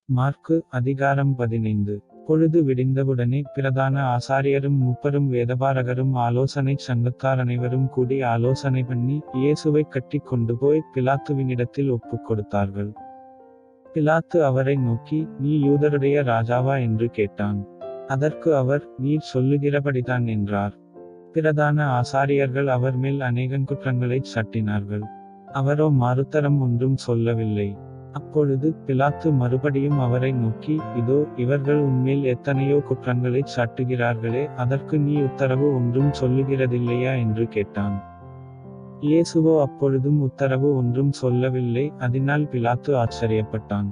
Mark அதிகாரம் 15. பொழுது விடிந்தவுடனே பிரதான ஆசாரியரும் மூப்பரும் வேதபாரகரும் ஆலோசனைச் சங்கத்தார் அனைவரும் கூடி ஆலோசனை பண்ணி இயேசுவை கட்டிக் கொண்டு போய் பிலாத்துவினிடத்தில் ஒப்புக் கொடுத்தார்கள். பிலாத்து அவரை நோக்கி, நீ யூதருடைய ராஜாவா என்று கேட்டான். அதற்கு அவர், நீர் சொல்லுகிறபடிதான் என்றார். பிரதான ஆசாரியர்கள் அவர் மேல் அநேகங் குற்றங்களைச் சாட்டினார்கள். அவரோ மாறுத்தரம் ஒன்றும் சொல்லவில்லை. அப்பொழுது பிலாத்து மறுபடியும் அவரை நோக்கி, இதோ இவர்கள் உன்மேல் எத்தனையோ குற்றங்களைச் சாட்டுகிறார்களே, அதற்கு நீ உத்தரவு ஒன்றும் சொல்லுகிறதில்லையா என்று கேட்டான். இயேசுவோ அப்பொழுதும் உத்தரவு ஒன்றும் சொல்லவில்லை. அதனால் பிலாத்து ஆச்சரியப்பட்டான்.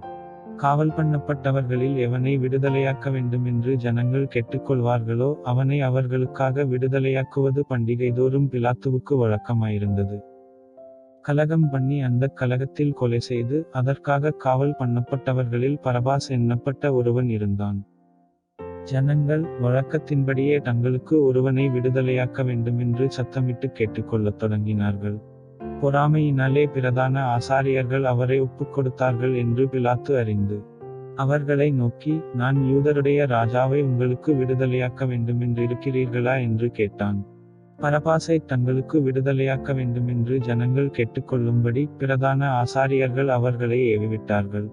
காவல் பண்ணப்பட்டவர்களில் எவனை விடுதலையாக்க வேண்டுமென்று ஜனங்கள் கேட்டுக்கொள்வார்களோ அவனை அவர்களுக்காக விடுதலையாக்குவது பண்டிகைதோறும் பிலாத்துவுக்கு வழக்கமாயிருந்தது. கலகம் பண்ணி அந்த கலகத்தில் கொலை செய்து அதற்காக காவல் பண்ணப்பட்டவர்களில் பரபாஸ் எண்ணப்பட்ட ஒருவன் இருந்தான். ஜனங்கள் வழக்கத்தின்படியே தங்களுக்கு ஒருவனை விடுதலையாக்க வேண்டுமென்று சத்தமிட்டு கேட்டுக்கொள்ளத் தொடங்கினார்கள். பொறாமையினாலே பிரதான ஆசாரியர்கள் அவரை ஒப்புக் கொடுத்தார்கள் என்று பிலாத்து அறிந்து அவர்களை நோக்கி, நான் யூதருடைய ராஜாவை உங்களுக்கு விடுதலையாக்க வேண்டுமென்றிருக்கிறீர்களா என்று கேட்டான். பரபாசை தங்களுக்கு விடுதலையாக்க வேண்டுமென்று ஜனங்கள் கேட்டுக்கொள்ளும்படி பிரதான ஆசாரியர்கள் அவர்களை ஏவிவிட்டார்கள்.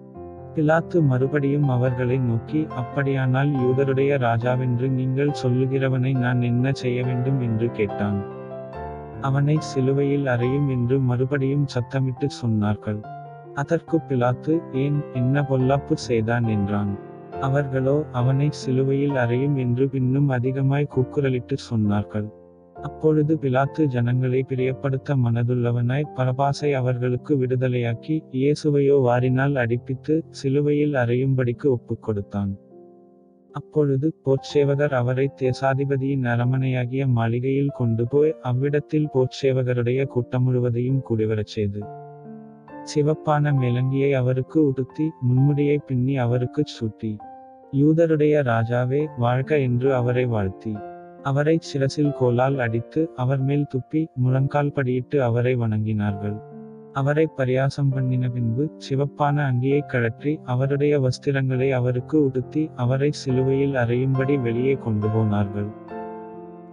பிலாத்து மறுபடியும் அவர்களை நோக்கி, அப்படியானால் யூதருடைய ராஜாவென்று நீங்கள் சொல்லுகிறவனை நான் என்ன செய்ய வேண்டும் என்று கேட்டான். அவனை சிலுவையில் அறையும் என்று மறுபடியும் சத்தமிட்டு சொன்னார்கள். அதற்கு பிலாத்து, ஏன், என்ன பொல்லாப்பு செய்தான் என்றான். அவர்களோ, அவனை சிலுவையில் அறையும் என்று பின்னும் அதிகமாய் கூக்குரலிட்டு சொன்னார்கள். அப்பொழுது பிலாத்து ஜனங்களை பிரியப்படுத்த மனதுள்ளவனாய் பரபாசை அவர்களுக்கு விடுதலையாக்கி இயேசுவையோ வாரினால் அடிப்பித்து சிலுவையில் அறையும்படிக்கு ஒப்புக் கொடுத்தான். அப்பொழுது போர்ச்சேவகர் அவரை தேசாதிபதியின் அரமனையாகிய மாளிகையில் கொண்டு போய் அவ்விடத்தில் போர்ச்சேவகருடைய கூட்டம் முழுவதையும் கூடிவரச் செய்து சிவப்பான மேலங்கியை அவருக்கு உடுத்தி முன்முடியை பின்னி அவருக்குச் சூட்டி, யூதருடைய ராஜாவே வாழ்க என்று அவரை வாழ்த்தி அவரை சிரசில் கோலால் அடித்து அவர் மேல் துப்பி முழங்கால் படியிட்டு அவரை வணங்கினார்கள். அவரை பரியாசம் பண்ணின பின்பு சிவப்பான அங்கியை கழற்றி அவருடைய வஸ்திரங்களை அவருக்கு உடுத்தி அவரை சிலுவையில் அறையும்படி வெளியே கொண்டு போனார்கள்.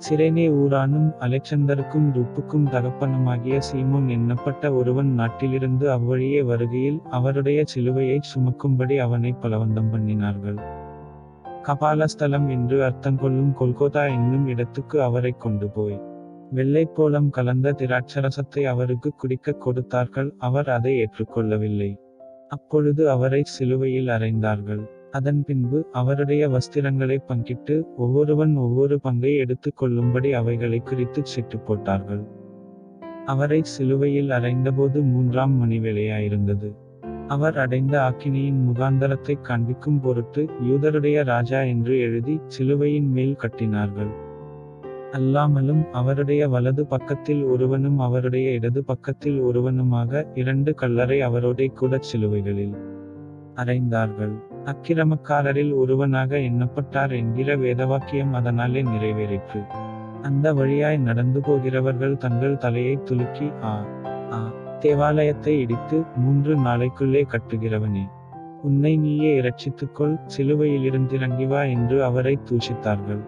சிரேனே ஊரானும் அலெக்சந்தருக்கும் ரூப்புக்கும் தகப்பனுமாகிய சீமோன் எண்ணப்பட்ட ஒருவன் நாட்டிலிருந்து அவ்வழியே வருகையில் அவருடைய சிலுவையை சுமக்கும்படி அவனை பலவந்தம் பண்ணினார்கள். கபாலஸ்தலம் என்று அர்த்தங்கொள்ளும் கொல்கோதா என்னும் இடத்துக்கு அவரை கொண்டு போய் வெள்ளைப்போளம் கலந்த திராட்சரசத்தை அவருக்கு குடிக்கக் கொடுத்தார்கள். அவர் அதை ஏற்றுக்கொள்ளவில்லை. அப்பொழுது அவரை சிலுவையில் அறைந்தார்கள். அதன் பின்பு அவருடைய வஸ்திரங்களை பங்கிட்டு ஒவ்வொருவன் ஒவ்வொரு பங்கை எடுத்துக் கொள்ளும்படி அவைகளை குறித்துச் சிட்டு போட்டார்கள். அவரை சிலுவையில் அறைந்தபோது 3ஆம் மணி வேளையாயிருந்தது. அவர் அடைந்த ஆக்கினையின் முகாந்தரத்தை காண்பிக்கும் பொருட்டு யூதருடைய ராஜா என்று எழுதி சிலுவையின் மேல் கட்டினார்கள். அல்லாமலும் அவருடைய வலது பக்கத்தில் ஒருவனும் அவருடைய இடது பக்கத்தில் ஒருவனுமாக 2 கள்ளரை அவரோடே கூட சிலுவைகளில் அறைந்தார்கள். அக்கிரமக்காரரில் ஒருவனாக எண்ணப்பட்டார் என்கிற வேதவாக்கியம் அதனாலே நிறைவேறிற்று. அந்த வழியாய் நடந்து போகிறவர்கள் தங்கள் தலையை துலுக்கி, தேவாலயத்தை இடித்து 3 நாளைக்குள்ளே கட்டுகிறவனே, உன்னை நீயே இரட்சித்துக்கொள், சிலுவையிலிருந்திறங்கி வா என்று அவரை தூஷித்தார்கள்.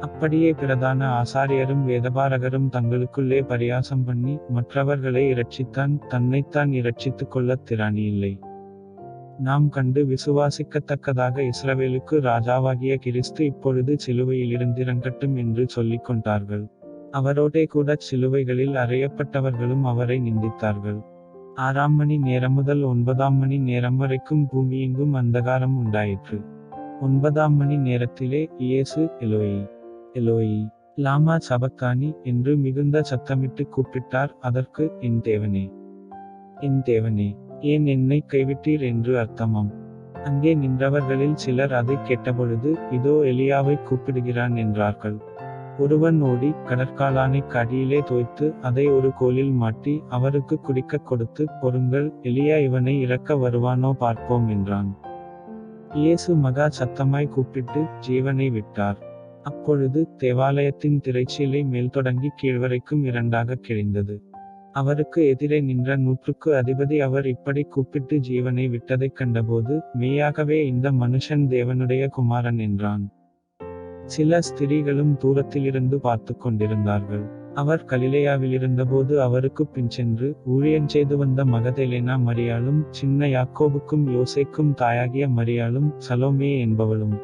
அப்படியே பிரதான ஆசாரியரும் வேதபாரகரும் தங்களுக்குள்ளே பரியாசம் பண்ணி மற்றவர்களை இரட்சித்தான், தன்னைத்தான் இரட்சித்துக் கொள்ளத் திராணியில்லை. நாம் கண்டு விசுவாசிக்கத்தக்கதாக இஸ்ரவேலுக்கு ராஜாவாகிய கிறிஸ்து இப்பொழுது சிலுவையிலிருந்திறங்கட்டும் என்று சொல்லிக் கொண்டார்கள். அவரோடே கூட சிலுவைகளில் அறையப்பட்டவர்களும் அவரை நிந்தித்தார்கள். 6ஆம் மணி நேரம் முதல் 9ஆம் மணி நேரம் வரைக்கும் பூமியெங்கும் அந்தகாரம் உண்டாயிற்று. 9ஆம் மணி நேரத்திலே இயேசு, எலோயி எலோயி லாமா சபக்தானி என்று மிகுந்த சத்தமிட்டு கூப்பிட்டார். அதற்கு, என் தேவனே, என் தேவனே, ஏன் என்னை கைவிட்டீர் என்று அர்த்தமாம். அங்கே நின்றவர்களில் சிலர் அதை கேட்டபொழுது, இதோ எலியாவை கூப்பிடுகிறான் என்றார்கள். ஒருவன் ஓடி கடற்காலானைக் அடியிலே தோய்த்து அதை ஒரு கோலில் மாட்டி அவருக்கு குடிக்கக் கொடுத்து, பொறுங்கள், எலியா இவனை இறக்க வருவானோ பார்ப்போம் என்றான். இயேசு மகா சத்தமாய் கூப்பிட்டு ஜீவனை விட்டார். அப்பொழுது தேவாலயத்தின் திரைச்சீலை மேல் தொடங்கி கீழ்வரைக்கும் 2ஆக கிழிந்தது. அவருக்கு எதிரே நின்ற 100க்கு அதிபதி அவர் இப்படி கூப்பிட்டு ஜீவனை விட்டதைக் கண்டபோது, மெய்யாகவே இந்த மனுஷன் தேவனுடைய குமாரன் என்றான். சில ஸ்திரீகளும் தூரத்திலிருந்து பார்த்து கொண்டிருந்தார்கள். அவர் கலிலேயாவிலிருந்தபோது அவருக்குப் பின்சென்று, ஊழியஞ்செய்து வந்த மகதலேனா மரியாளும், சின்ன யாக்கோபுக்கும் யோசேக்கும் தாயாகிய மரியாளும், சலோமே என்பவளும்,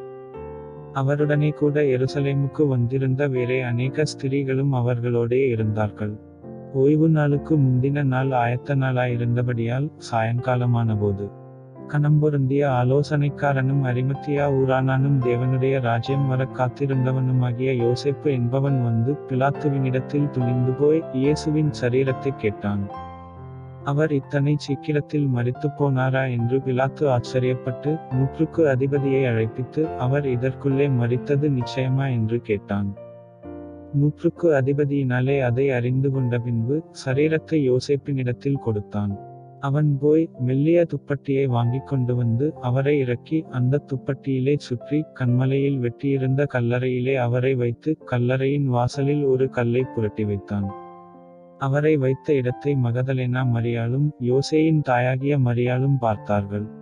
அவருடனே கூட எருசலேமுக்கு வந்திருந்த வேறே அநேக ஸ்திரீகளும் அவர்களோடே இருந்தார்கள். ஓய்வு நாளுக்கு முந்தின நாள் ஆயத்த நாளாயிருந்தபடியால் சாயங்காலமானபோது, கணம்பொருந்திய ஆலோசனைக்காரனும் அரிமத்தியா ஊரானானும் தேவனுடைய ராஜ்யம் வரக் காத்திருந்தவனுமாகிய யோசேப்பு என்பவன் வந்து பிலாத்துவினிடத்தில் துணிந்து போய் இயேசுவின் சரீரத்தைக் கேட்டான். அவர் இத்தனை சீக்கிரத்தில் மரித்துப் போனாரா என்று பிலாத்து ஆச்சரியப்பட்டு 100க்கு அதிபதியை அழைப்பித்து, அவர் இதற்குள்ளே மரித்தது நிச்சயமா என்று கேட்டான். 100க்கு அதிபதியினாலே அதை அறிந்து கொண்ட பின்பு சரீரத்தை யோசேப்பினிடத்தில் கொடுத்தான். அவன் போய் மெல்லிய துப்பட்டியை வாங்கிக் கொண்டு வந்து அவரை இறக்கி அந்த துப்பட்டியிலே சுற்றி கன்மலையில் வெட்டியிருந்த கல்லறையிலே அவரை வைத்து கல்லறையின் வாசலில் ஒரு கல்லை புரட்டி வைத்தான். அவரை வைத்த இடத்தை மகதலேனா மரியாளும் யோசேயின் தாயாகிய மரியாளும் பார்த்தார்கள்.